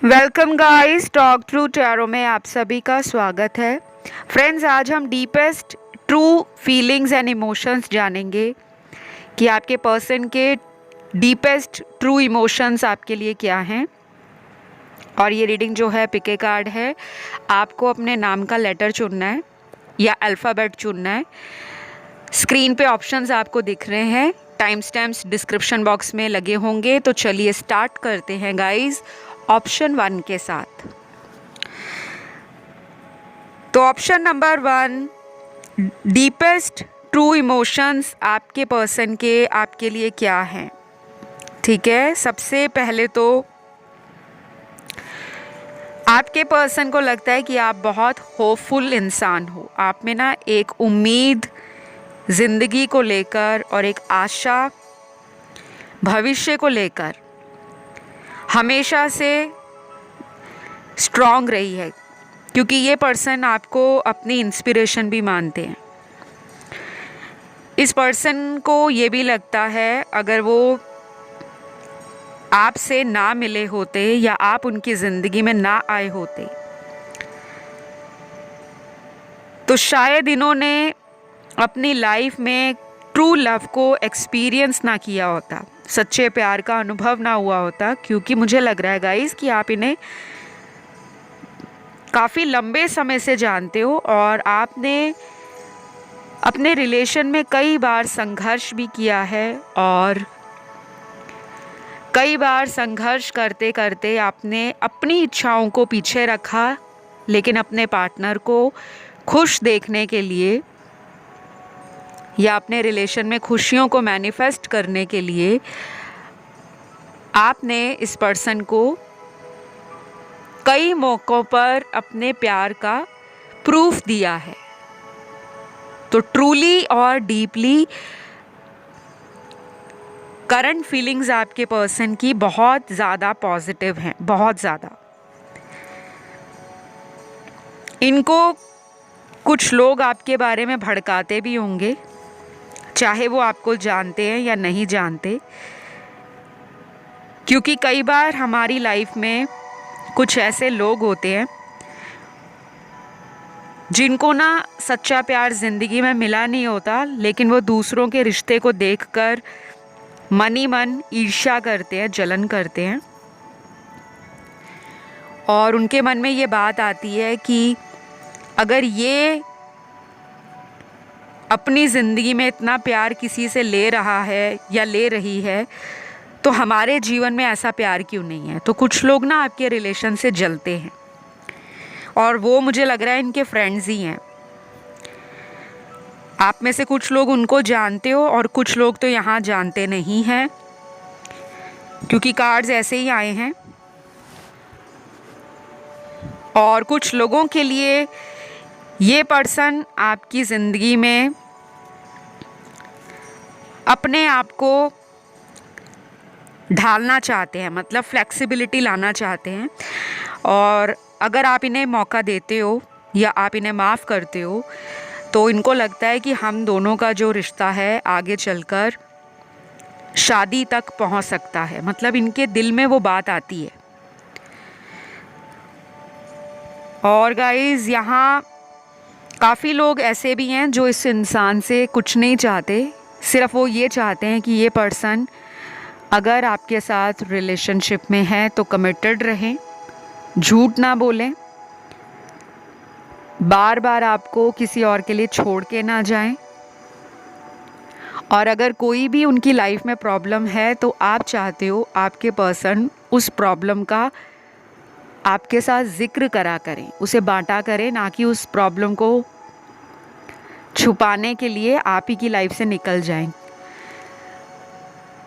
Welcome guys, talk true tarot में आप सभी का स्वागत है। फ्रेंड्स, आज हम deepest true feelings and emotions जानेंगे कि आपके पर्सन के डीपेस्ट ट्रू इमोशंस आपके लिए क्या हैं। और ये रीडिंग जो है पिके कार्ड है, आपको अपने नाम का लेटर चुनना है या अल्फ़ाबेट चुनना है। स्क्रीन पे ऑप्शंस आपको दिख रहे हैं, टाइम स्टैम्प्स डिस्क्रिप्शन बॉक्स में लगे होंगे। तो चलिए स्टार्ट करते हैं गाइस ऑप्शन 1 के साथ। तो option number 1, deepest true emotions आपके पर्सन के आपके लिए क्या हैं। ठीक है, सबसे पहले तो आपके पर्सन को लगता है कि आप बहुत होपफुल इंसान हो। आप में ना एक उम्मीद ज़िंदगी को लेकर और एक आशा भविष्य को लेकर हमेशा से स्ट्रॉन्ग रही है, क्योंकि ये पर्सन आपको अपनी इंस्पिरेशन भी मानते हैं। इस पर्सन को ये भी लगता है अगर वो आपसे ना मिले होते या आप उनकी ज़िंदगी में ना आए होते तो शायद इन्होंने अपनी लाइफ में ट्रू लव को एक्सपीरियंस ना किया होता, सच्चे प्यार का अनुभव ना हुआ होता। क्योंकि मुझे लग रहा है गाइस कि आप इन्हें काफ़ी लंबे समय से जानते हो और आपने अपने रिलेशन में कई बार संघर्ष भी किया है और कई बार संघर्ष करते करते आपने अपनी इच्छाओं को पीछे रखा, लेकिन अपने पार्टनर को खुश देखने के लिए या अपने रिलेशन में खुशियों को मैनिफेस्ट करने के लिए आपने इस पर्सन को कई मौक़ों पर अपने प्यार का प्रूफ दिया है। तो ट्रूली और डीपली करंट फीलिंग्स आपके पर्सन की बहुत ज़्यादा पॉजिटिव हैं, बहुत ज़्यादा। इनको कुछ लोग आपके बारे में भड़काते भी होंगे, चाहे वो आपको जानते हैं या नहीं जानते, क्योंकि कई बार हमारी लाइफ में कुछ ऐसे लोग होते हैं जिनको ना सच्चा प्यार ज़िंदगी में मिला नहीं होता, लेकिन वो दूसरों के रिश्ते को देखकर मन ही मन ईर्ष्या करते हैं, जलन करते हैं। और उनके मन में ये बात आती है कि अगर ये अपनी ज़िंदगी में इतना प्यार किसी से ले रहा है या ले रही है, तो हमारे जीवन में ऐसा प्यार क्यों नहीं है। तो कुछ लोग ना आपके रिलेशन से जलते हैं और वो मुझे लग रहा है इनके फ्रेंड्स ही हैं। आप में से कुछ लोग उनको जानते हो और कुछ लोग तो यहाँ जानते नहीं हैं, क्योंकि कार्ड्स ऐसे ही आए हैं। और कुछ लोगों के लिए ये पर्सन आपकी ज़िंदगी में अपने आप को ढालना चाहते हैं, मतलब फ्लेक्सिबिलिटी लाना चाहते हैं। और अगर आप इन्हें मौका देते हो या आप इन्हें माफ़ करते हो तो इनको लगता है कि हम दोनों का जो रिश्ता है आगे चलकर शादी तक पहुंच सकता है। मतलब इनके दिल में वो बात आती है। और गाइस, यहाँ काफ़ी लोग ऐसे भी हैं जो इस इंसान से कुछ नहीं चाहते, सिर्फ वो ये चाहते हैं कि ये पर्सन अगर आपके साथ रिलेशनशिप में है तो कमिटेड रहें, झूठ ना बोलें, बार बार आपको किसी और के लिए छोड़ के ना जाएं। और अगर कोई भी उनकी लाइफ में प्रॉब्लम है तो आप चाहते हो आपके पर्सन उस प्रॉब्लम का आपके साथ जिक्र करा करें, उसे बांटा करें, ना कि उस प्रॉब्लम को छुपाने के लिए आप ही की लाइफ से निकल जाएं।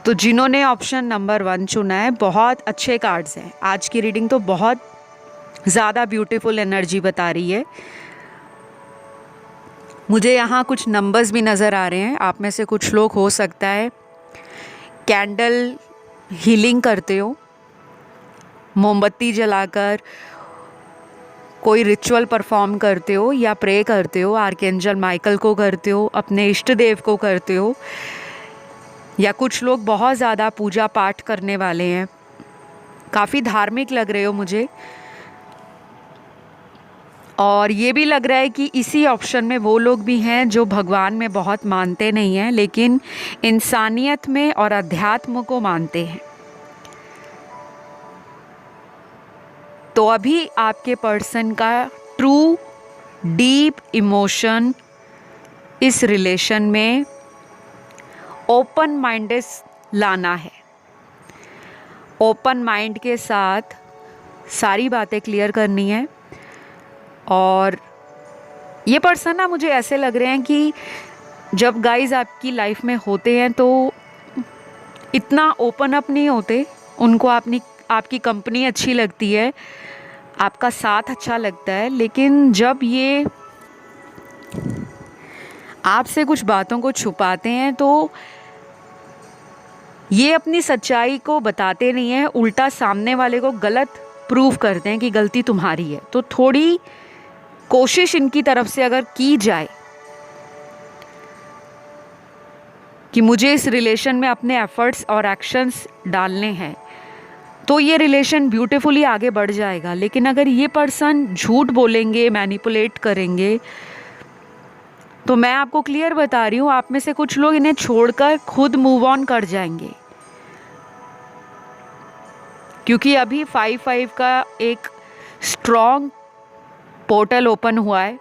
तो जिन्होंने ऑप्शन नंबर 1 चुना है, बहुत अच्छे कार्ड्स हैं। आज की रीडिंग तो बहुत ज़्यादा ब्यूटीफुल एनर्जी बता रही है। मुझे यहाँ कुछ नंबर्स भी नज़र आ रहे हैं। आप में से कुछ लोग हो सकता है कैंडल हीलिंग करते हो, मोमबत्ती जलाकर कोई रिचुअल परफॉर्म करते हो या प्रे करते हो, आर्कएंजल माइकल को करते हो, अपने इष्ट देव को करते हो, या कुछ लोग बहुत ज़्यादा पूजा पाठ करने वाले हैं। काफ़ी धार्मिक लग रहे हो मुझे, और ये भी लग रहा है कि इसी ऑप्शन में वो लोग भी हैं जो भगवान में बहुत मानते नहीं हैं लेकिन इंसानियत में और अध्यात्म को मानते हैं। तो अभी आपके पर्सन का ट्रू डीप इमोशन इस रिलेशन में ओपन माइंडेड लाना है। ओपन माइंड के साथ सारी बातें क्लियर करनी है। और ये पर्सन ना मुझे ऐसे लग रहे हैं कि जब गाइज आपकी लाइफ में होते हैं तो इतना ओपन अप नहीं होते। उनको आपकी कंपनी अच्छी लगती है, आपका साथ अच्छा लगता है, लेकिन जब ये आपसे कुछ बातों को छुपाते हैं तो ये अपनी सच्चाई को बताते नहीं हैं, उल्टा सामने वाले को गलत प्रूव करते हैं कि गलती तुम्हारी है। तो थोड़ी कोशिश इनकी तरफ से अगर की जाए कि मुझे इस रिलेशन में अपने एफर्ट्स और एक्शंस डालने हैं, तो ये रिलेशन ब्यूटीफुली आगे बढ़ जाएगा। लेकिन अगर ये पर्सन झूठ बोलेंगे, मैनिपुलेट करेंगे, तो मैं आपको क्लियर बता रही हूँ, आप में से कुछ लोग इन्हें छोड़कर खुद मूव ऑन कर जाएंगे। क्योंकि अभी 5-5 का एक स्ट्रॉन्ग पोर्टल ओपन हुआ है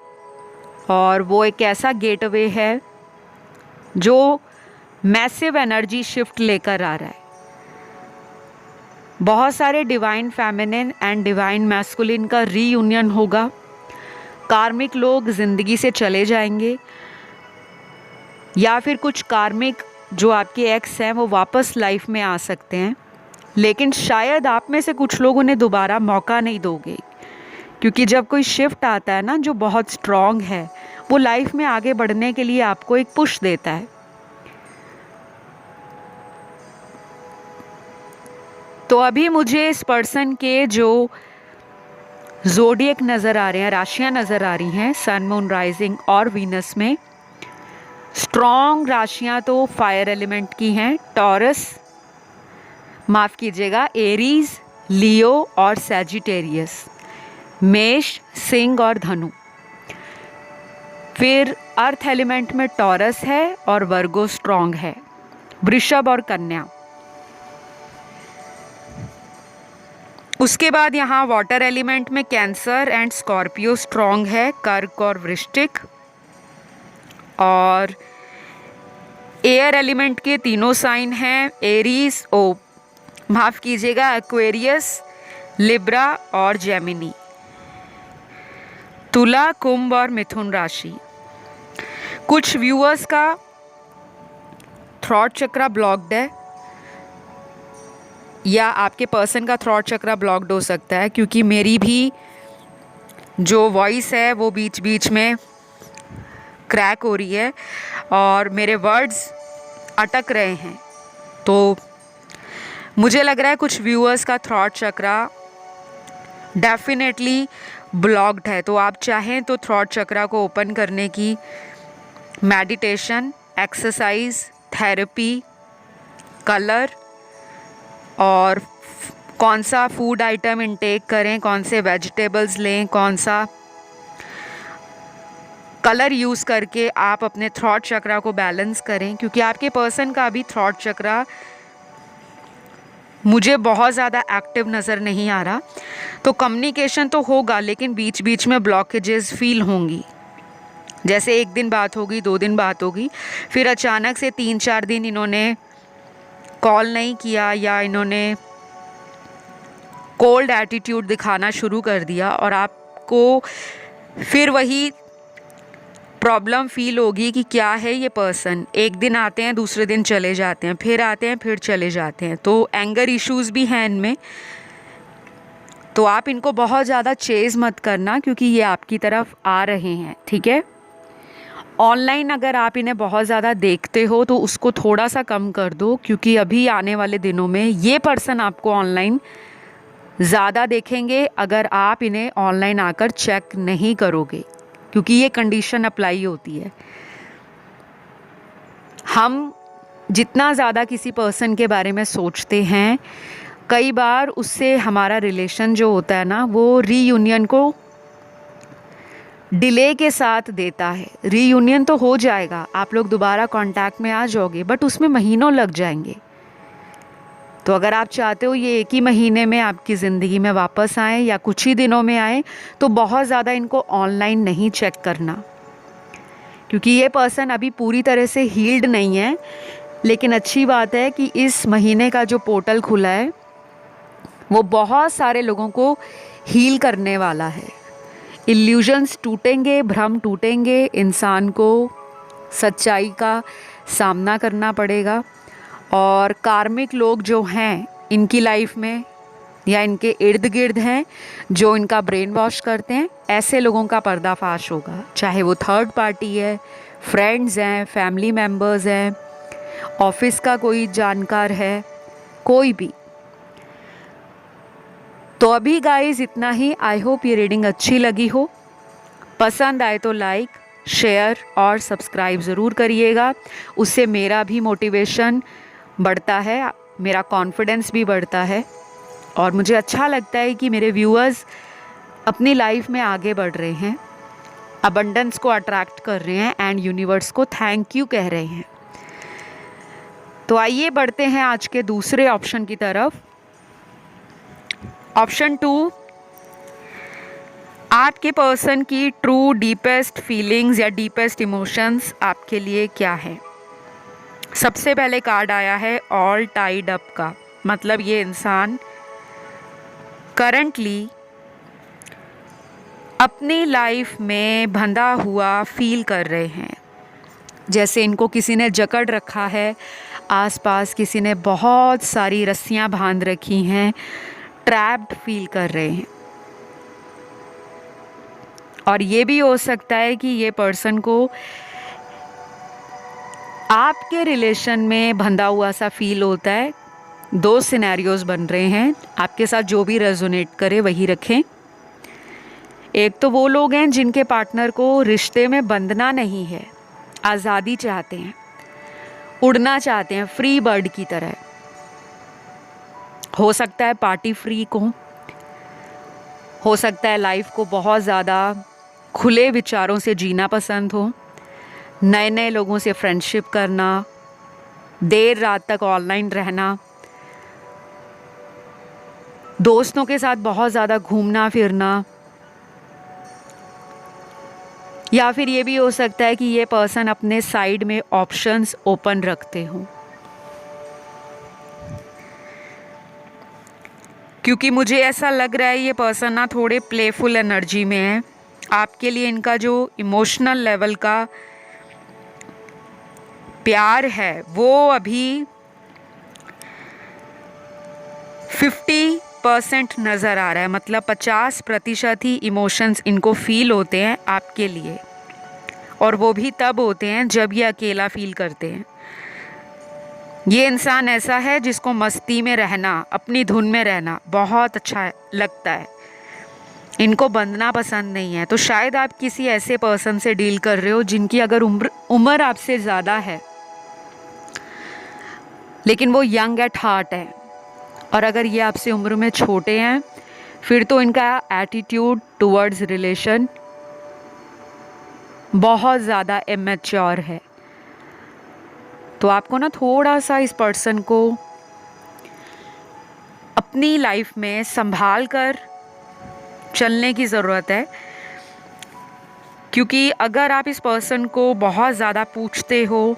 और वो एक ऐसा गेटवे है जो मैसिव एनर्जी शिफ्ट लेकर आ रहा है। बहुत सारे divine feminine and divine masculine का रीयूनियन होगा। कार्मिक लोग ज़िंदगी से चले जाएंगे या फिर कुछ कार्मिक जो आपके एक्स हैं वो वापस लाइफ में आ सकते हैं, लेकिन शायद आप में से कुछ लोग उन्हें दोबारा मौका नहीं दोगे। क्योंकि जब कोई शिफ्ट आता है ना जो बहुत स्ट्रॉन्ग है, वो लाइफ में आगे बढ़ने के लिए आपको एक पुश देता है। तो अभी मुझे इस पर्सन के जो ज़ोडिएक नज़र आ रहे हैं, राशियां नज़र आ रही हैं सन, मून, राइजिंग और वीनस में, स्ट्रॉन्ग राशियां तो फायर एलिमेंट की हैं। टॉरस, माफ़ कीजिएगा, एरीज, लियो और सैजिटेरियस। मेष, सिंह और धनु। फिर अर्थ एलिमेंट में टॉरस है और वर्गो स्ट्रॉन्ग है। वृषभ और कन्या। उसके बाद यहाँ वाटर एलिमेंट में कैंसर एंड स्कॉर्पियो स्ट्रॉन्ग है, कर्क और वृश्चिक। और एयर एलिमेंट के तीनों साइन हैं, एरीज, माफ़ कीजिएगा, एक्वेरियस, लिब्रा और जेमिनी। तुला, कुंभ और मिथुन राशि। कुछ व्यूअर्स का थ्रॉट चक्रा ब्लॉक्ड है या आपके पर्सन का थ्रॉट चक्रा ब्लॉक्ड हो सकता है, क्योंकि मेरी भी जो वॉइस है वो बीच बीच में क्रैक हो रही है और मेरे वर्ड्स अटक रहे हैं। तो मुझे लग रहा है कुछ व्यूअर्स का थ्रॉट चक्रा डेफिनेटली ब्लॉक्ड है। तो आप चाहें तो थ्रॉट चक्रा को ओपन करने की मेडिटेशन, एक्सरसाइज, थेरेपी, कलर और कौन सा फूड आइटम इनटेक करें, कौन से वेजिटेबल्स लें, कौन सा कलर यूज़ करके आप अपने थ्रॉट चक्रा को बैलेंस करें। क्योंकि आपके पर्सन का अभी थ्रॉट चक्रा मुझे बहुत ज़्यादा एक्टिव नज़र नहीं आ रहा। तो कम्युनिकेशन तो होगा लेकिन बीच बीच में ब्लॉकेजेस फील होंगी। जैसे एक दिन बात होगी, 2 दिन बात होगी, फिर अचानक से 3-4 दिन इन्होंने कॉल नहीं किया या इन्होंने कोल्ड एटीट्यूड दिखाना शुरू कर दिया और आपको फिर वही प्रॉब्लम फील होगी कि क्या है ये पर्सन। एक दिन आते हैं, दूसरे दिन चले जाते हैं, फिर आते हैं, फिर चले जाते हैं। तो एंगर इश्यूज़ भी हैं इनमें। तो आप इनको बहुत ज़्यादा चेज़ मत करना क्योंकि ये आपकी तरफ आ रहे हैं, ठीक है। ऑनलाइन अगर आप इन्हें बहुत ज़्यादा देखते हो तो उसको थोड़ा सा कम कर दो, क्योंकि अभी आने वाले दिनों में ये पर्सन आपको ऑनलाइन ज़्यादा देखेंगे अगर आप इन्हें ऑनलाइन आकर चेक नहीं करोगे, क्योंकि ये कंडीशन अप्लाई होती है। हम जितना ज़्यादा किसी पर्सन के बारे में सोचते हैं कई बार उससे हमारा रिलेशन जो होता है ना, वो रीयूनियन को डिले के साथ देता है। रीयूनियन तो हो जाएगा, आप लोग दोबारा कांटेक्ट में आ जाओगे, बट उसमें महीनों लग जाएंगे। तो अगर आप चाहते हो ये एक ही महीने में आपकी ज़िंदगी में वापस आए या कुछ ही दिनों में आए, तो बहुत ज़्यादा इनको ऑनलाइन नहीं चेक करना, क्योंकि ये पर्सन अभी पूरी तरह से हील्ड नहीं है। लेकिन अच्छी बात है कि इस महीने का जो पोर्टल खुला है वो बहुत सारे लोगों को हील करने वाला है। इल्यूजन्स टूटेंगे, भ्रम टूटेंगे, इंसान को सच्चाई का सामना करना पड़ेगा। और कार्मिक लोग जो हैं इनकी लाइफ में या इनके इर्द गिर्द हैं, जो इनका ब्रेन वॉश करते हैं, ऐसे लोगों का पर्दाफाश होगा। चाहे वो थर्ड पार्टी है, फ्रेंड्स हैं, फैमिली मेम्बर्स हैं, ऑफिस का कोई जानकार है, कोई भी। तो अभी गाइस इतना ही। आई होप ये रीडिंग अच्छी लगी हो। पसंद आए तो लाइक, शेयर और सब्सक्राइब ज़रूर करिएगा। उससे मेरा भी मोटिवेशन बढ़ता है, मेरा कॉन्फिडेंस भी बढ़ता है, और मुझे अच्छा लगता है कि मेरे व्यूअर्स अपनी लाइफ में आगे बढ़ रहे हैं, अबंडेंस को अट्रैक्ट कर रहे हैं एंड यूनिवर्स को थैंक यू कह रहे हैं। तो आइए बढ़ते हैं आज के दूसरे ऑप्शन की तरफ। ऑप्शन 2, आपके पर्सन की ट्रू डीपेस्ट फीलिंग्स या डीपेस्ट इमोशंस आपके लिए क्या है। सबसे पहले कार्ड आया है ऑल टाइड अप का, मतलब ये इंसान करंटली अपनी लाइफ में बंधा हुआ फील कर रहे हैं, जैसे इनको किसी ने जकड़ रखा है, आसपास किसी ने बहुत सारी रस्सियां बांध रखी हैं, ट्रैप्ड फील कर रहे हैं। और ये भी हो सकता है कि ये पर्सन को आपके रिलेशन में बंधा हुआ सा फील होता है। दो सिनेरियोज बन रहे हैं, आपके साथ जो भी रेजोनेट करे वही रखें। एक तो वो लोग हैं जिनके पार्टनर को रिश्ते में बंधना नहीं है, आज़ादी चाहते हैं, उड़ना चाहते हैं फ्री बर्ड की तरह। हो सकता है पार्टी फ्री को, हो सकता है लाइफ को बहुत ज़्यादा खुले विचारों से जीना पसंद हो, नए नए लोगों से फ्रेंडशिप करना, देर रात तक ऑनलाइन रहना, दोस्तों के साथ बहुत ज़्यादा घूमना फिरना। या फिर ये भी हो सकता है कि ये पर्सन अपने साइड में ऑप्शंस ओपन रखते हो, क्योंकि मुझे ऐसा लग रहा है ये पर्सन ना थोड़े प्लेफुल एनर्जी में है। आपके लिए इनका जो इमोशनल लेवल का प्यार है वो अभी 50% नज़र आ रहा है, मतलब 50% ही इमोशंस इनको फील होते हैं आपके लिए, और वो भी तब होते हैं जब ये अकेला फील करते हैं। ये इंसान ऐसा है जिसको मस्ती में रहना, अपनी धुन में रहना बहुत अच्छा लगता है, इनको बंधना पसंद नहीं है। तो शायद आप किसी ऐसे पर्सन से डील कर रहे हो जिनकी अगर उम्र आपसे ज़्यादा है, लेकिन वो यंग एट हार्ट है। और अगर ये आपसे उम्र में छोटे हैं, फिर तो इनका एटीट्यूड टुवर्ड्स रिलेशन बहुत ज़्यादा इमेच्योर है। तो आपको ना थोड़ा सा इस पर्सन को अपनी लाइफ में संभाल कर चलने की ज़रूरत है, क्योंकि अगर आप इस पर्सन को बहुत ज़्यादा पूछते हो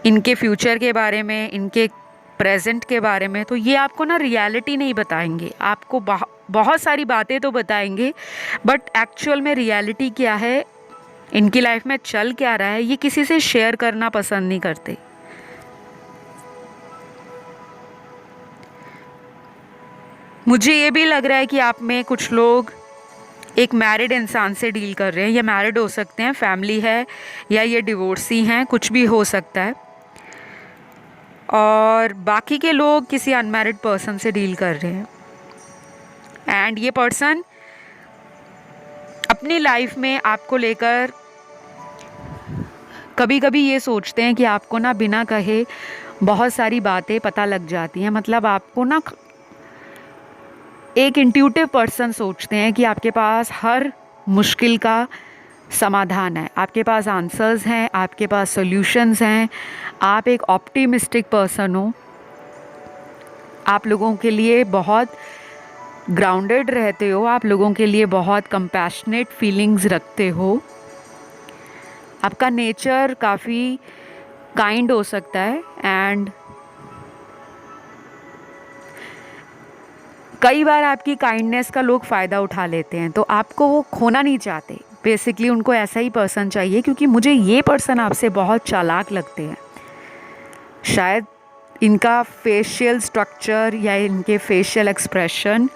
इनके फ्यूचर के बारे में, इनके प्रेजेंट के बारे में, तो ये आपको ना रियलिटी नहीं बताएंगे। आपको बहुत सारी बातें तो बताएंगे, बट एक्चुअल में रियलिटी क्या है, इनकी लाइफ में चल क्या रहा है, ये किसी से शेयर करना पसंद नहीं करते। मुझे ये भी लग रहा है कि आप में कुछ लोग एक मैरिड इंसान से डील कर रहे हैं। ये मैरिड हो सकते हैं, फैमिली है, या ये डिवोर्सी हैं, कुछ भी हो सकता है। और बाकी के लोग किसी अनमैरिड पर्सन से डील कर रहे हैं। एंड ये पर्सन अपनी लाइफ में आपको लेकर कभी कभी ये सोचते हैं कि आपको ना बिना कहे बहुत सारी बातें पता लग जाती हैं। मतलब आपको ना एक इंट्यूटिव पर्सन सोचते हैं कि आपके पास हर मुश्किल का समाधान है, आपके पास आंसर्स हैं, आपके पास सॉल्यूशंस हैं। आप एक ऑप्टिमिस्टिक पर्सन हो, आप लोगों के लिए बहुत ग्राउंडेड रहते हो, आप लोगों के लिए बहुत कंपैशनेट फीलिंग्स रखते हो। आपका नेचर काफ़ी काइंड हो सकता है एंड कई बार आपकी काइंडनेस का लोग फ़ायदा उठा लेते हैं, तो आपको वो खोना नहीं चाहते। बेसिकली उनको ऐसा ही पर्सन चाहिए, क्योंकि मुझे ये पर्सन आपसे बहुत चालाक लगते हैं। शायद इनका फेशियल स्ट्रक्चर या इनके फेशियल एक्सप्रेशन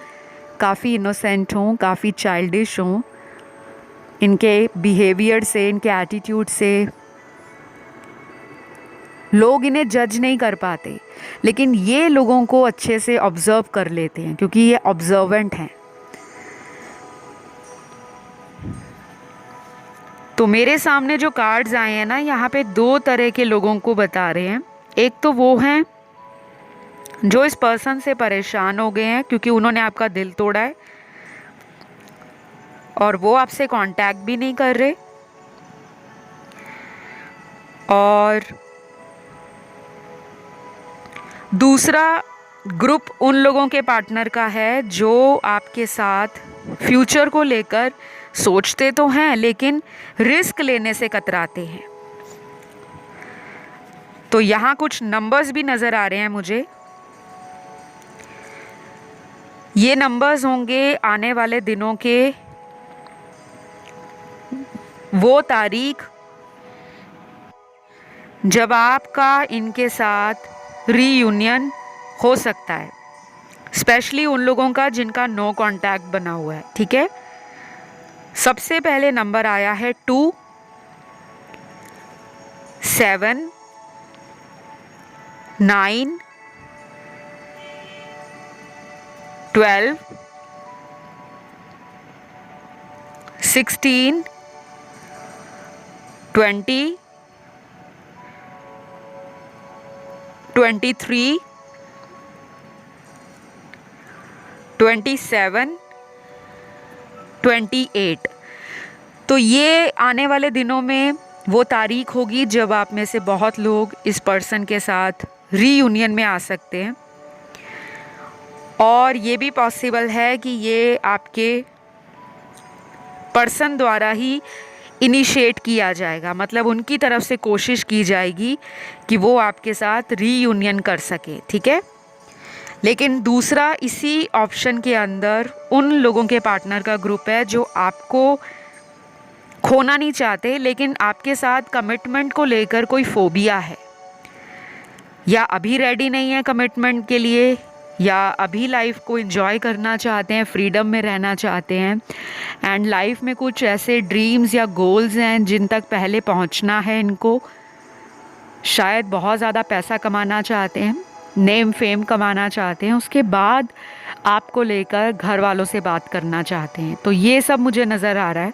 काफ़ी इनोसेंट हों, काफ़ी चाइल्डिश हों। इनके बिहेवियर से, इनके एटीट्यूड से लोग इन्हें जज नहीं कर पाते, लेकिन ये लोगों को अच्छे से ऑब्ज़र्व कर लेते हैं क्योंकि ये ऑब्जर्वेंट हैं। तो मेरे सामने जो कार्ड्स आए हैं ना, यहाँ पे दो तरह के लोगों को बता रहे हैं। एक तो वो हैं जो इस पर्सन से परेशान हो गए हैं क्योंकि उन्होंने आपका दिल तोड़ा है और वो आपसे कांटेक्ट भी नहीं कर रहे। और दूसरा ग्रुप उन लोगों के पार्टनर का है जो आपके साथ फ्यूचर को लेकर सोचते तो हैं लेकिन रिस्क लेने से कतराते हैं। तो यहाँ कुछ नंबर्स भी नज़र आ रहे हैं मुझे। ये नंबर्स होंगे आने वाले दिनों के वो तारीख जब आपका इनके साथ रीयूनियन हो सकता है, स्पेशली उन लोगों का जिनका नो कांटेक्ट बना हुआ है। ठीक है, सबसे पहले नंबर आया है 2, 7, 9, 12, 16, 20, 23, 27, 28। तो ये आने वाले दिनों में वो तारीख होगी जब आप में से बहुत लोग इस पर्सन के साथ रीयूनियन में आ सकते हैं। और ये भी पॉसिबल है कि ये आपके पर्सन द्वारा ही इनिशिएट किया जाएगा, मतलब उनकी तरफ से कोशिश की जाएगी कि वो आपके साथ रीयूनियन कर सके। ठीक है, लेकिन दूसरा इसी ऑप्शन के अंदर उन लोगों के पार्टनर का ग्रुप है जो आपको खोना नहीं चाहते लेकिन आपके साथ कमिटमेंट को लेकर कोई फोबिया है, या अभी रेडी नहीं है कमिटमेंट के लिए, या अभी लाइफ को एंजॉय करना चाहते हैं, फ्रीडम में रहना चाहते हैं एंड लाइफ में कुछ ऐसे ड्रीम्स या गोल्स हैं जिन तक पहले पहुंचना है इनको। शायद बहुत ज़्यादा पैसा कमाना चाहते हैं, नेम फेम कमाना चाहते हैं, उसके बाद आपको लेकर घर वालों से बात करना चाहते हैं। तो ये सब मुझे नज़र आ रहा है।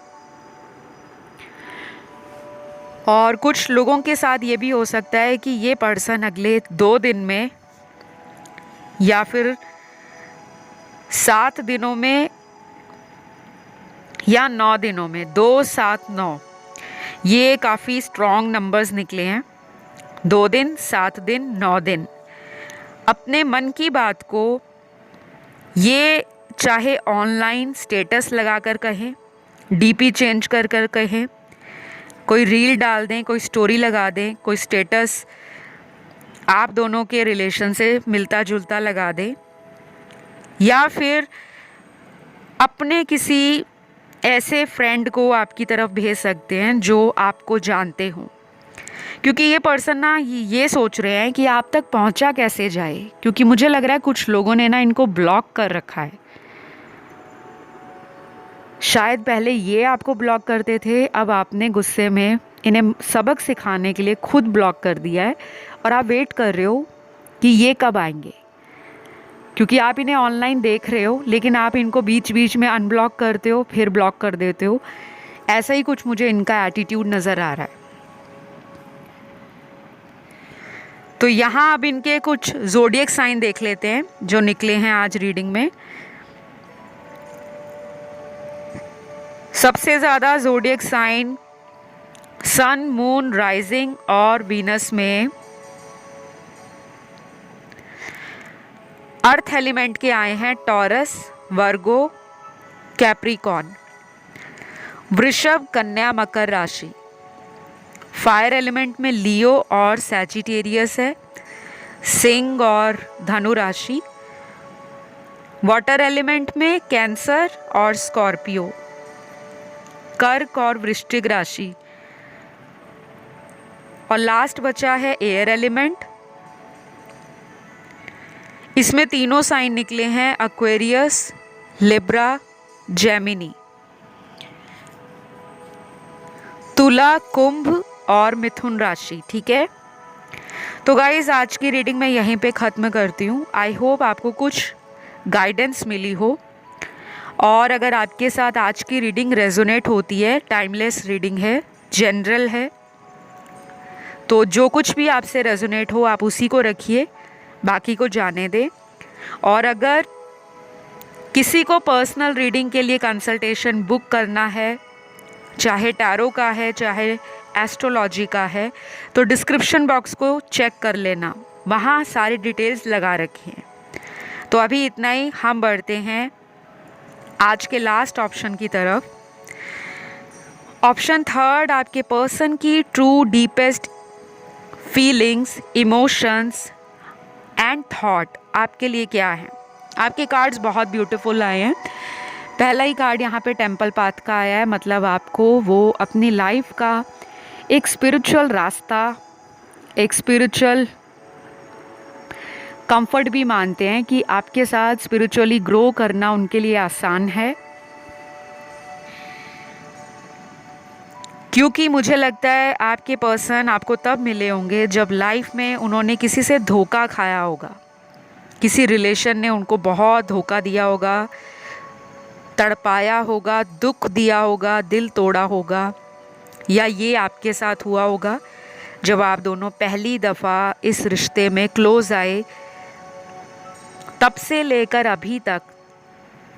और कुछ लोगों के साथ ये भी हो सकता है कि ये पर्सन अगले 2 दिन में या फिर 7 दिनों में या 9 दिनों में, 2, 7, 9, ये काफ़ी स्ट्रॉन्ग नंबर्स निकले हैं। 2 दिन, 7 दिन, 9 दिन अपने मन की बात को ये चाहे ऑनलाइन स्टेटस लगाकर कहें, डीपी चेंज कर कर कहें, कोई रील डाल दें, कोई स्टोरी लगा दें, कोई स्टेटस आप दोनों के रिलेशन से मिलता जुलता लगा दें, या फिर अपने किसी ऐसे फ्रेंड को आपकी तरफ भेज सकते हैं जो आपको जानते हों। क्योंकि ये पर्सन ना ये सोच रहे हैं कि आप तक पहुंचा कैसे जाए, क्योंकि मुझे लग रहा है कुछ लोगों ने ना इनको ब्लॉक कर रखा है। शायद पहले ये आपको ब्लॉक करते थे, अब आपने गुस्से में इन्हें सबक सिखाने के लिए खुद ब्लॉक कर दिया है और आप वेट कर रहे हो कि ये कब आएंगे, क्योंकि आप इन्हें ऑनलाइन देख रहे हो लेकिन आप इनको बीच बीच में अनब्लॉक करते हो फिर ब्लॉक कर देते हो। ऐसा ही कुछ मुझे इनका एटीट्यूड नज़र आ रहा है। तो यहाँ अब इनके कुछ ज़ोडिएक साइन देख लेते हैं जो निकले हैं आज रीडिंग में। सबसे ज़्यादा ज़ोडिएक साइन सन, मून, राइजिंग और वीनस में अर्थ एलिमेंट के आए हैं टॉरस, वर्गो, कैप्रिकॉर्न। वृषभ, कन्या, मकर राशि। फायर एलिमेंट में लियो और सैजिटेरियस है, सिंह और धनु राशि। वाटर एलिमेंट में कैंसर और स्कॉर्पियो। कर्क और वृश्चिक राशि। और लास्ट बचा है एयर एलिमेंट। इसमें तीनों साइन निकले हैं एक्वेरियस, लिब्रा, जेमिनी। तुला, कुंभ और मिथुन राशि। ठीक है, तो गाइज आज की रीडिंग मैं यहीं पे ख़त्म करती हूँ। आई होप आपको कुछ गाइडेंस मिली हो, और अगर आपके साथ आज की रीडिंग रेजोनेट होती है, टाइमलेस रीडिंग है, जनरल है, तो जो कुछ भी आपसे रेजोनेट हो आप उसी को रखिए, बाकी को जाने दें। और अगर किसी को पर्सनल रीडिंग के लिए कंसल्टेशन बुक करना है, चाहे टैरो का है चाहे एस्ट्रोलॉजी का है, तो डिस्क्रिप्शन बॉक्स को चेक कर लेना, वहाँ सारी डिटेल्स लगा रखी हैं। तो अभी इतना ही, हम बढ़ते हैं आज के लास्ट ऑप्शन की तरफ। ऑप्शन थर्ड, आपके पर्सन की true deepest feelings, emotions and thought आपके लिए क्या है। आपके कार्ड्स बहुत ब्यूटीफुल आए हैं। पहला ही कार्ड यहाँ पे टेम्पल पाथ का आया है, मतलब आपको वो अपनी लाइफ का एक स्पिरिचुअल रास्ता, एक स्पिरिचुअल कंफर्ट भी मानते हैं कि आपके साथ स्पिरिचुअली ग्रो करना उनके लिए आसान है। क्योंकि मुझे लगता है आपके पर्सन आपको तब मिले होंगे जब लाइफ में उन्होंने किसी से धोखा खाया होगा, किसी रिलेशन ने उनको बहुत धोखा दिया होगा, तड़पाया होगा, दुख दिया होगा, दिल तोड़ा होगा, या ये आपके साथ हुआ होगा जब आप दोनों पहली दफ़ा इस रिश्ते में क्लोज आए। तब से लेकर अभी तक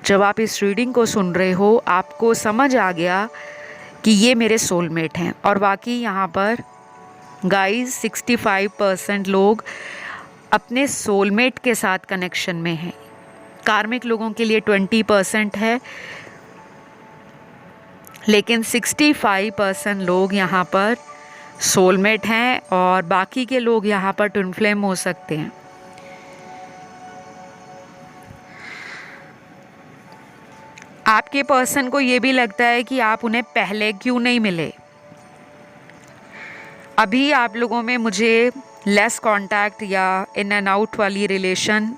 जब आप इस रीडिंग को सुन रहे हो, आपको समझ आ गया कि ये मेरे सोलमेट हैं। और बाकी यहाँ पर गाइस 65% लोग अपने सोलमेट के साथ कनेक्शन में हैं। कार्मिक लोगों के लिए 20% है, लेकिन 65% लोग यहाँ पर सोलमेट हैं, और बाकी के लोग यहाँ पर ट्विन फ्लेम हो सकते हैं। आपके पर्सन को ये भी लगता है कि आप उन्हें पहले क्यों नहीं मिले। अभी आप लोगों में मुझे लेस कांटेक्ट या इन एंड आउट वाली रिलेशन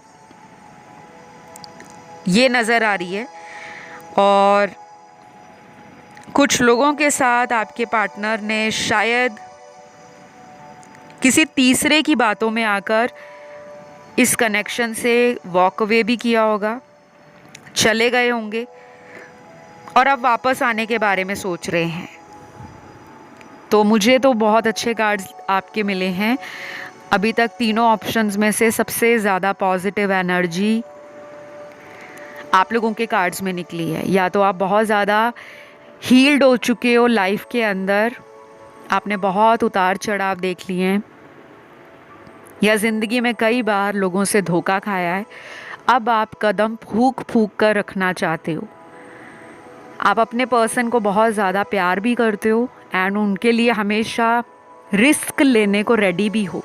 ये नज़र आ रही है, और कुछ लोगों के साथ आपके पार्टनर ने शायद किसी तीसरे की बातों में आकर इस कनेक्शन से वॉक अवे भी किया होगा, चले गए होंगे, और अब वापस आने के बारे में सोच रहे हैं। तो मुझे तो बहुत अच्छे कार्ड्स आपके मिले हैं। अभी तक तीनों ऑप्शंस में से सबसे ज़्यादा पॉजिटिव एनर्जी आप लोगों के कार्ड्स में निकली है। या तो आप बहुत ज़्यादा हील्ड हो चुके हो लाइफ के अंदर, आपने बहुत उतार चढ़ाव देख लिए हैं, या ज़िंदगी में कई बार लोगों से धोखा खाया है। अब आप कदम फूंक फूंक कर रखना चाहते हो। आप अपने पर्सन को बहुत ज़्यादा प्यार भी करते हो, एंड उनके लिए हमेशा रिस्क लेने को रेडी भी हो।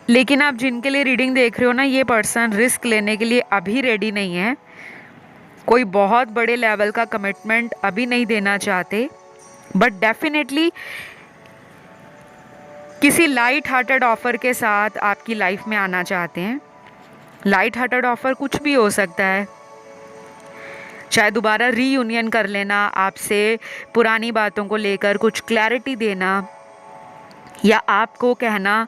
लेकिन आप जिनके लिए रीडिंग देख रहे हो ना, ये पर्सन रिस्क लेने के लिए अभी रेडी नहीं है। कोई बहुत बड़े लेवल का कमिटमेंट अभी नहीं देना चाहते, बट डेफिनेटली किसी लाइट हार्टेड ऑफ़र के साथ आपकी लाइफ में आना चाहते हैं। लाइट हार्टेड ऑफ़र कुछ भी हो सकता है, चाहे दोबारा रीयूनियन कर लेना, आपसे पुरानी बातों को लेकर कुछ क्लैरिटी देना, या आपको कहना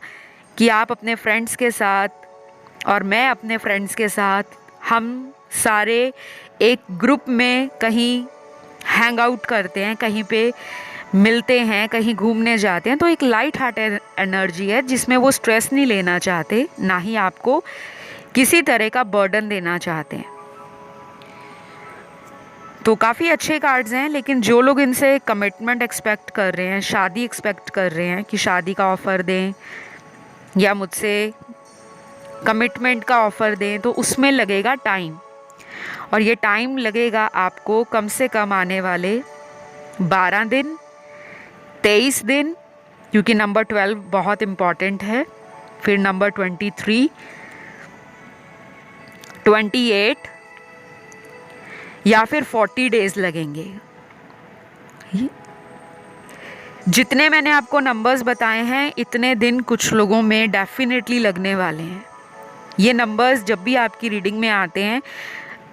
कि आप अपने फ्रेंड्स के साथ और मैं अपने फ्रेंड्स के साथ, हम सारे एक ग्रुप में कहीं हैंग आउट करते हैं, कहीं पे मिलते हैं, कहीं घूमने जाते हैं, तो एक लाइट हार्टेड एनर्जी है जिसमें वो स्ट्रेस नहीं लेना चाहते, ना ही आपको किसी तरह का बर्डन देना चाहते हैं। तो काफ़ी अच्छे कार्ड्स हैं, लेकिन जो लोग इनसे कमिटमेंट एक्सपेक्ट कर रहे हैं, शादी एक्सपेक्ट कर रहे हैं कि शादी का ऑफ़र दें या मुझसे कमिटमेंट का ऑफ़र दें, तो उसमें लगेगा टाइम। और ये टाइम लगेगा आपको कम से कम आने वाले 12 दिन, 23 दिन, क्योंकि नंबर 12 बहुत इम्पॉर्टेंट है, फिर नंबर 23, 28 या फिर 40 डेज़ लगेंगे। जितने मैंने आपको नंबर्स बताए हैं, इतने दिन कुछ लोगों में डेफिनेटली लगने वाले हैं। ये नंबर्स जब भी आपकी रीडिंग में आते हैं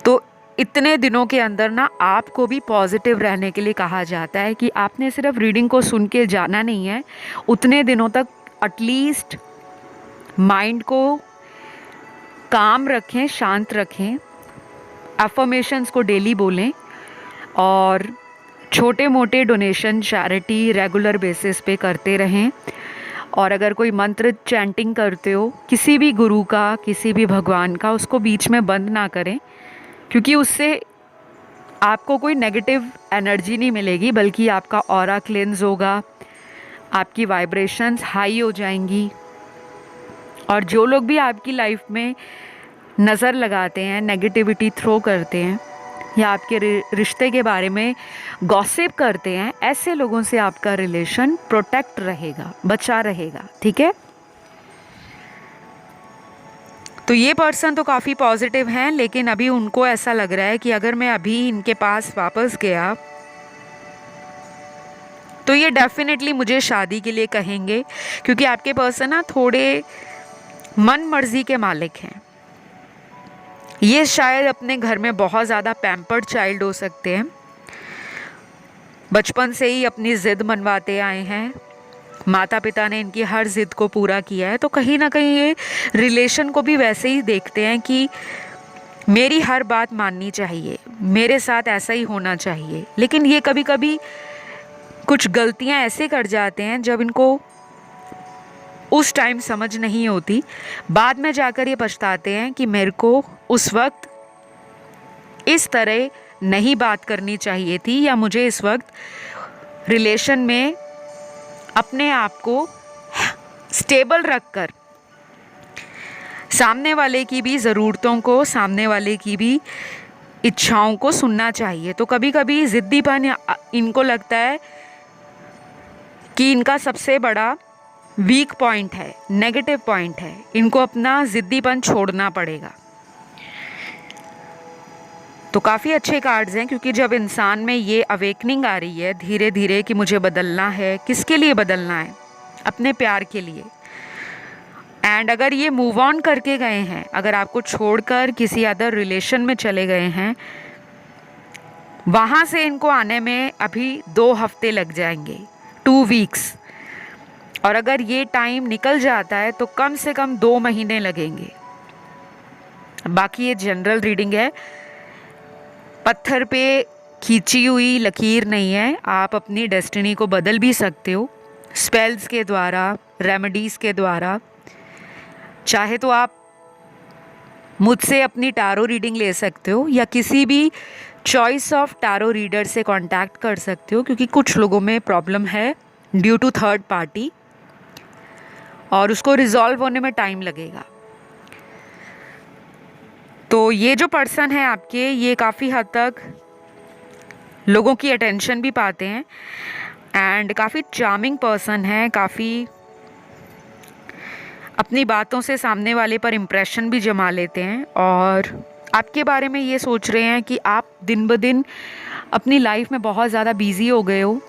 तो इतने दिनों के अंदर ना आपको भी पॉजिटिव रहने के लिए कहा जाता है कि आपने सिर्फ रीडिंग को सुन के जाना नहीं है, उतने दिनों तक एटलीस्ट माइंड को काम रखें, शांत रखें, अफर्मेशंस को डेली बोलें और छोटे मोटे डोनेशन चैरिटी रेगुलर बेसिस पे करते रहें। और अगर कोई मंत्र चैंटिंग करते हो किसी भी गुरु का, किसी भी भगवान का, उसको बीच में बंद ना करें, क्योंकि उससे आपको कोई नेगेटिव एनर्जी नहीं मिलेगी, बल्कि आपका ऑरा क्लेंस होगा, आपकी वाइब्रेशंस हाई हो जाएंगी। और जो लोग भी आपकी लाइफ में नज़र लगाते हैं, नेगेटिविटी थ्रो करते हैं या आपके रिश्ते के बारे में गॉसिप करते हैं, ऐसे लोगों से आपका रिलेशन प्रोटेक्ट रहेगा, बचा रहेगा। ठीक है, तो ये पर्सन तो काफ़ी पॉजिटिव हैं, लेकिन अभी उनको ऐसा लग रहा है कि अगर मैं अभी इनके पास वापस गया तो ये डेफिनेटली मुझे शादी के लिए कहेंगे, क्योंकि आपके पर्सन ना थोड़े मन मर्जी के मालिक हैं। ये शायद अपने घर में बहुत ज़्यादा पैम्पर्ड चाइल्ड हो सकते हैं, बचपन से ही अपनी ज़िद मनवाते आए हैं, माता पिता ने इनकी हर ज़िद को पूरा किया है, तो कहीं ना कहीं ये रिलेशन को भी वैसे ही देखते हैं कि मेरी हर बात माननी चाहिए, मेरे साथ ऐसा ही होना चाहिए। लेकिन ये कभी कभी कुछ गलतियां ऐसे कर जाते हैं जब इनको उस टाइम समझ नहीं होती, बाद में जाकर ये पछताते हैं कि मेरे को उस वक्त इस तरह नहीं बात करनी चाहिए थी, या मुझे इस वक्त रिलेशन में अपने आप को स्टेबल रखकर सामने वाले की भी ज़रूरतों को, सामने वाले की भी इच्छाओं को सुनना चाहिए। तो कभी कभी ज़िद्दीपन इनको लगता है कि इनका सबसे बड़ा वीक पॉइंट है, नेगेटिव पॉइंट है, इनको अपना ज़िद्दीपन छोड़ना पड़ेगा। तो काफ़ी अच्छे कार्ड्स हैं, क्योंकि जब इंसान में ये अवेकनिंग आ रही है धीरे धीरे कि मुझे बदलना है, किसके लिए बदलना है? अपने प्यार के लिए। एंड अगर ये मूव ऑन करके गए हैं, अगर आपको छोड़कर किसी अदर रिलेशन में चले गए हैं, वहाँ से इनको आने में अभी 2 हफ्ते लग जाएंगे, 2 वीक्स। और अगर ये टाइम निकल जाता है तो कम से कम 2 महीने लगेंगे। बाकी ये जनरल रीडिंग है, पत्थर पे खींची हुई लकीर नहीं है। आप अपनी डेस्टिनी को बदल भी सकते हो स्पेल्स के द्वारा, रेमेडीज़ के द्वारा। चाहे तो आप मुझसे अपनी टारो रीडिंग ले सकते हो, या किसी भी चॉइस ऑफ टारो रीडर से कांटेक्ट कर सकते हो, क्योंकि कुछ लोगों में प्रॉब्लम है ड्यू टू थर्ड पार्टी, और उसको रिजॉल्व होने में टाइम लगेगा। तो ये जो पर्सन है आपके, ये काफ़ी हद तक लोगों की अटेंशन भी पाते हैं एंड काफ़ी चार्मिंग पर्सन है, काफ़ी अपनी बातों से सामने वाले पर इम्प्रेशन भी जमा लेते हैं, और आपके बारे में ये सोच रहे हैं कि आप दिन ब दिन अपनी लाइफ में बहुत ज़्यादा बिजी हो गए हो,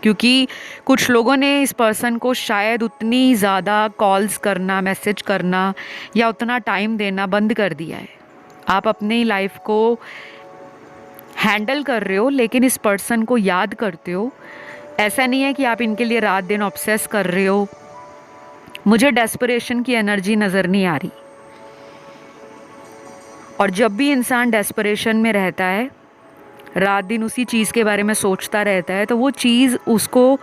क्योंकि कुछ लोगों ने इस पर्सन को शायद उतनी ज़्यादा कॉल्स करना, मैसेज करना या उतना टाइम देना बंद कर दिया है। आप अपनी लाइफ को हैंडल कर रहे हो, लेकिन इस पर्सन को याद करते हो। ऐसा नहीं है कि आप इनके लिए रात दिन ऑब्सेस कर रहे हो। मुझे डेस्परेशन की एनर्जी नज़र नहीं आ रही, और जब भी इंसान डेस्परेशन में रहता है रात दिन उसी चीज़ के बारे में सोचता रहता है, तो वो चीज़ उसको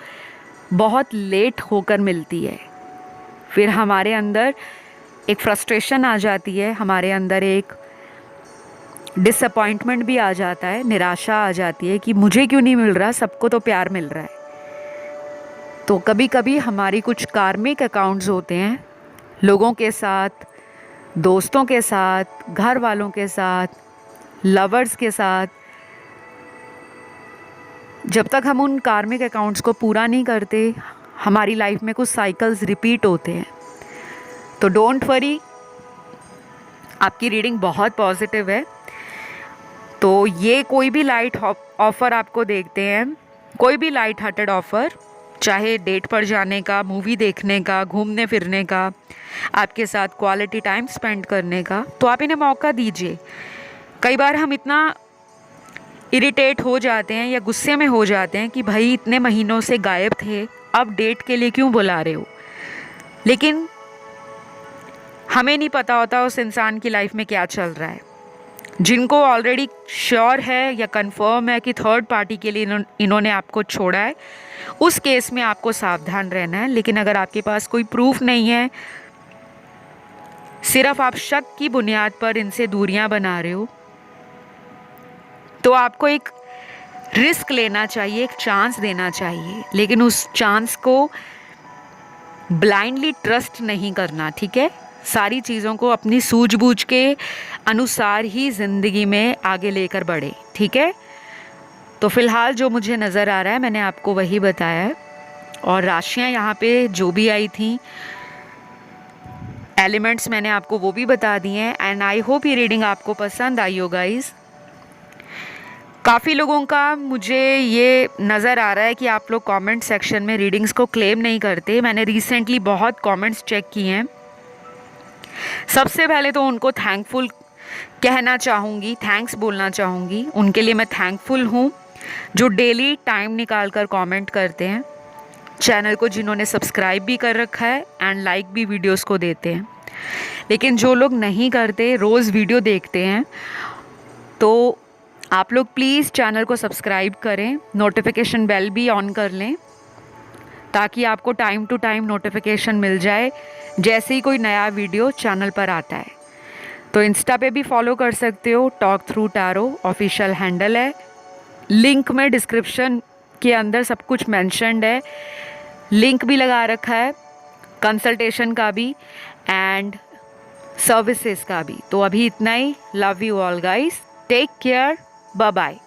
बहुत लेट होकर मिलती है। फिर हमारे अंदर एक फ्रस्ट्रेशन आ जाती है, हमारे अंदर एक डिसअपॉइंटमेंट भी आ जाता है, निराशा आ जाती है कि मुझे क्यों नहीं मिल रहा, सबको तो प्यार मिल रहा है। तो कभी कभी हमारी कुछ कार्मिक अकाउंट्स होते हैं लोगों के साथ, दोस्तों के साथ, घर वालों के साथ, लवर्स के साथ। जब तक हम उन कार्मिक अकाउंट्स को पूरा नहीं करते, हमारी लाइफ में कुछ साइकिल्स रिपीट होते हैं। तो डोंट वरी, आपकी रीडिंग बहुत पॉजिटिव है। तो ये कोई भी लाइट ऑफ़र आपको देखते हैं, कोई भी लाइट हार्टेड ऑफ़र, चाहे डेट पर जाने का, मूवी देखने का, घूमने फिरने का, आपके साथ क्वालिटी टाइम स्पेंड करने का, तो आप इन्हें मौका दीजिए। कई बार हम इतना इरिटेट हो जाते हैं या गुस्से में हो जाते हैं कि भाई इतने महीनों से गायब थे, अब डेट के लिए क्यों बुला रहे हो। लेकिन हमें नहीं पता होता उस इंसान की लाइफ में क्या चल रहा है। जिनको ऑलरेडी श्योर है या कंफर्म है कि थर्ड पार्टी के लिए इन्होंने आपको छोड़ा है, उस केस में आपको सावधान रहना है। लेकिन अगर आपके पास कोई प्रूफ नहीं है, सिर्फ आप शक की बुनियाद पर इनसे दूरियां बना रहे हो, तो आपको एक रिस्क लेना चाहिए, एक चांस देना चाहिए। लेकिन उस चांस को ब्लाइंडली ट्रस्ट नहीं करना, ठीक है। सारी चीज़ों को अपनी सूझबूझ के अनुसार ही ज़िंदगी में आगे लेकर बढ़े, ठीक है। तो फ़िलहाल जो मुझे नज़र आ रहा है मैंने आपको वही बताया है। और राशियाँ यहाँ पे जो भी आई थी, एलिमेंट्स मैंने आपको वो भी बता दिए हैं। एंड आई होप ये रीडिंग आपको पसंद आई हो गाइस। काफ़ी लोगों का मुझे ये नज़र आ रहा है कि आप लोग कमेंट सेक्शन में रीडिंग्स को क्लेम नहीं करते। मैंने रिसेंटली बहुत कमेंट्स चेक किए हैं। सबसे पहले तो उनको थैंकफुल कहना चाहूँगी, थैंक्स बोलना चाहूँगी। उनके लिए मैं थैंकफुल हूँ जो डेली टाइम निकाल कर कॉमेंट करते हैं, चैनल को जिन्होंने सब्सक्राइब भी कर रखा है एंड लाइक भी वीडियोस को देते हैं। लेकिन जो लोग नहीं करते, रोज़ वीडियो देखते हैं, तो आप लोग प्लीज़ चैनल को सब्सक्राइब करें, नोटिफिकेशन बेल भी ऑन कर लें ताकि आपको टाइम टू टाइम नोटिफिकेशन मिल जाए जैसे ही कोई नया वीडियो चैनल पर आता है। तो इंस्टा पे भी फॉलो कर सकते हो, talk through tarot official handle है। लिंक में डिस्क्रिप्शन के अंदर सब कुछ मेंशन्ड है, लिंक भी लगा रखा है कंसल्टेशन का भी एंड सर्विसेज का भी। तो अभी इतना ही। Love you all guys, take care, bye bye.